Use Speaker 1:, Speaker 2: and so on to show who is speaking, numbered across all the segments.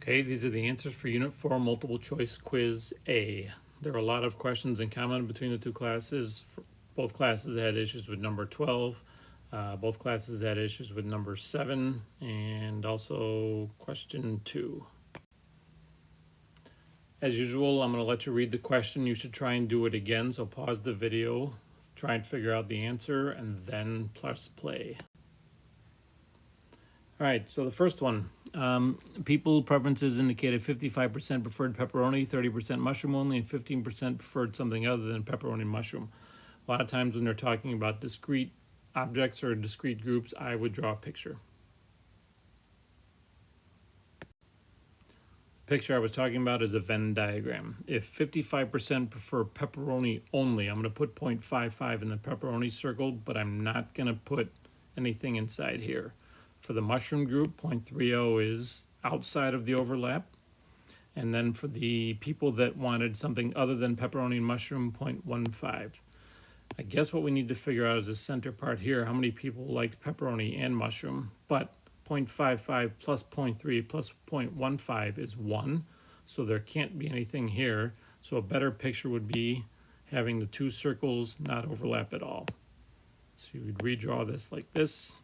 Speaker 1: Okay, these are the answers for Unit 4 Multiple Choice Quiz A. There are a lot of questions in common between the two classes. Both classes had issues with number 12. Both classes had issues with number 7 and also question 2. As usual, I'm going to let you read the question. You should try and do it again, so pause the video, try and figure out the answer, and then press play. All right, so the first one, people preferences indicated 55% preferred pepperoni, 30% mushroom only, and 15% preferred something other than pepperoni and mushroom. A lot of times when they're talking about discrete objects or discrete groups, I would draw a picture. The picture I was talking about is a Venn diagram. If 55% prefer pepperoni only, I'm going to put 0.55 in the pepperoni circle, but I'm not going to put anything inside here. For the mushroom group, 0.30 is outside of the overlap. And then for the people that wanted something other than pepperoni and mushroom, 0.15. I guess what we need to figure out is the center part here, how many people liked pepperoni and mushroom, but 0.55 plus 0.3 plus 0.15 is 1, so there can't be anything here. So a better picture would be having the two circles not overlap at all. So you would redraw this like this,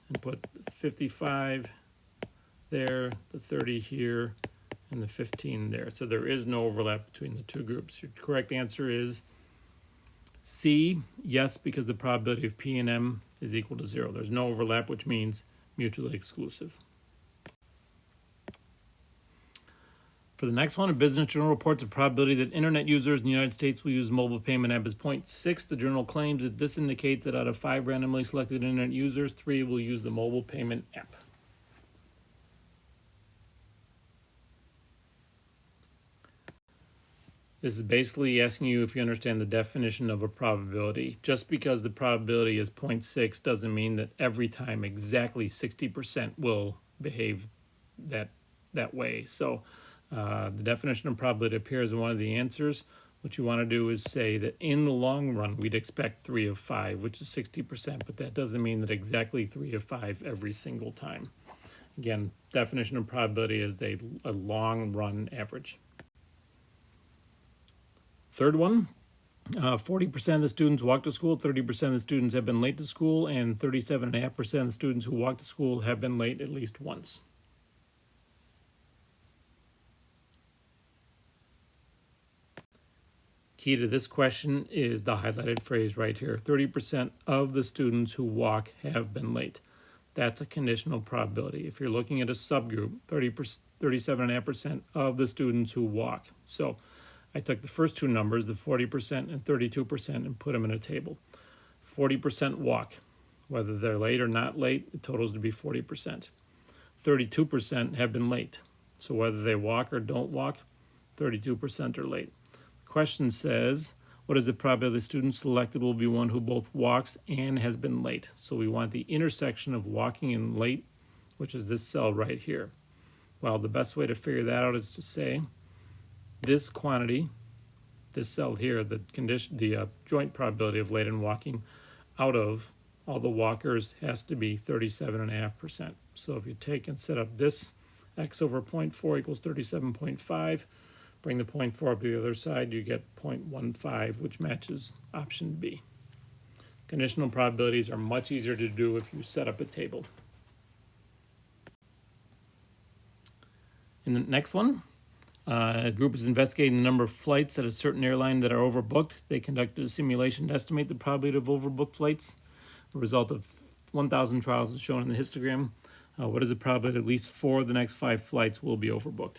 Speaker 1: and put 55 there, the 30 here, and the 15 there. So there is no overlap between the two groups. Your correct answer is C, yes, because the probability of P and M is equal to 0. There's no overlap, which means mutually exclusive. For the next one, a business journal reports a probability that internet users in the United States will use mobile payment app as 0.6. The journal claims that this indicates that out of 5 randomly selected internet users, 3 will use the mobile payment app. This is basically asking you if you understand the definition of a probability. Just because the probability is 0.6 doesn't mean that every time exactly 60% will behave that way. So the definition of probability appears in one of the answers. What you want to do is say that in the long run, we'd expect 3 of 5, which is 60%, but that doesn't mean that exactly 3 of 5 every single time. Again, definition of probability is a long run average. Third one, 40% of the students walk to school, 30% of the students have been late to school, and 37.5% of the students who walk to school have been late at least once. Key to this question is the highlighted phrase right here. 30% of the students who walk have been late. That's a conditional probability. If you're looking at a subgroup, 37.5% of the students who walk. So I took the first two numbers, the 40% and 32%, and put them in a table. 40% walk. Whether they're late or not late, it totals to be 40%. 32% have been late. So whether they walk or don't walk, 32% are late. Question says, what is the probability the student selected will be one who both walks and has been late? So we want the intersection of walking and late, which is this cell right here. Well, the best way to figure that out is to say this quantity, this cell here, the joint probability of late and walking out of all the walkers has to be 37.5%. So if you take and set up this x over 0.4 equals 37.5, bring the 0.4 up to the other side, you get 0.15, which matches option B. Conditional probabilities are much easier to do if you set up a table. In the next one, a group is investigating the number of flights at a certain airline that are overbooked. They conducted a simulation to estimate the probability of overbooked flights. The result of 1,000 trials is shown in the histogram. What is the probability at least 4 of the next 5 flights will be overbooked?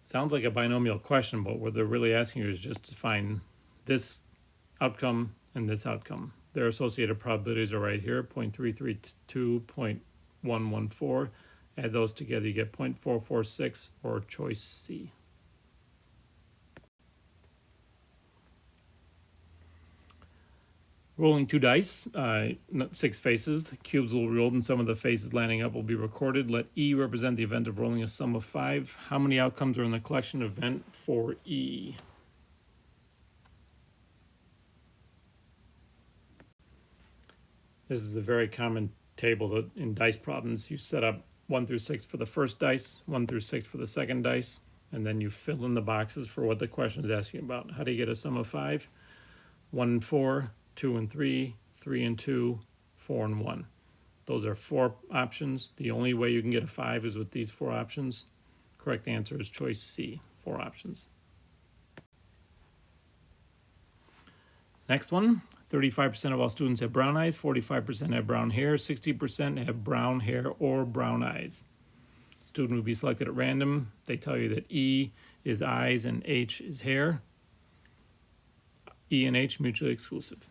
Speaker 1: Sounds like a binomial question, but what they're really asking you is just to find this outcome and this outcome. Their associated probabilities are right here, 0.332, 0.114. Add those together, you get 0.446, or choice C. Rolling 2 dice, 6 faces. The cubes will be rolled and some of the faces lining up will be recorded. Let E represent the event of rolling a sum of 5. How many outcomes are in the collection event for E? This is a very common table that in dice problems you set up 1 through 6 for the first dice, 1 through 6 for the second dice, and then you fill in the boxes for what the question is asking about. How do you get a sum of 5? 1 and 4, 2 and 3, 3 and 2, 4 and 1. Those are 4 options. The only way you can get a 5 is with these 4 options. Correct answer is choice C, 4 options. Next one, 35% of all students have brown eyes, 45% have brown hair, 60% have brown hair or brown eyes. Student will be selected at random. They tell you that E is eyes and H is hair. E and H mutually exclusive.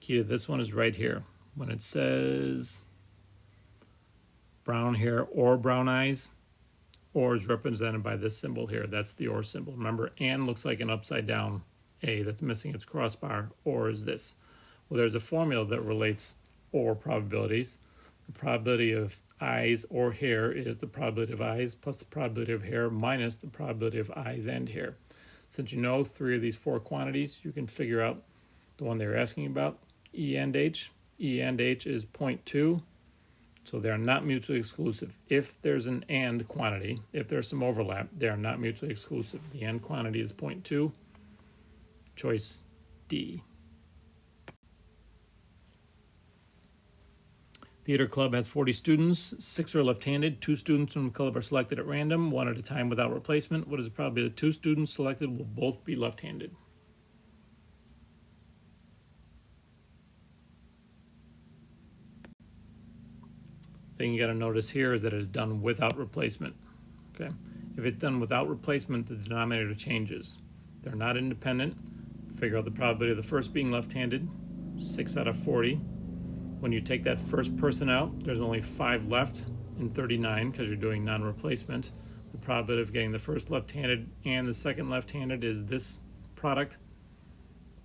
Speaker 1: Key to this one is right here. When it says brown hair or brown eyes, or is represented by this symbol here. That's the or symbol. Remember, and looks like an upside down A that's missing its crossbar. Or is this? Well, there's a formula that relates or probabilities. The probability of eyes or hair is the probability of eyes plus the probability of hair minus the probability of eyes and hair. Since you know 3 of these 4 quantities, you can figure out the one they're asking about, E and H. E and H is 0.2. So they're not mutually exclusive. If there's an and quantity, if there's some overlap, they are not mutually exclusive. The and quantity is 0.2. Choice D. Theater club has 40 students. 6 are left-handed. 2 students from the club are selected at random, 1 at a time without replacement. What is the probability that 2 students selected will both be left-handed? Thing you got to notice here is that it is done without replacement. Okay, if it's done without replacement, the denominator changes. They're not independent. Figure out the probability of the first being left-handed, 6 out of 40. When you take that first person out, there's only 5 left in 39 because you're doing non-replacement. The probability of getting the first left-handed and the second left-handed is this product,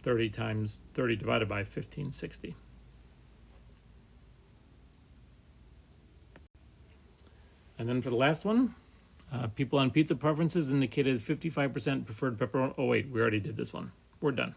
Speaker 1: 30 times 30 divided by 1560. And then for the last one, people on pizza preferences indicated 55% preferred pepperoni. Oh wait, we already did this one. We're done.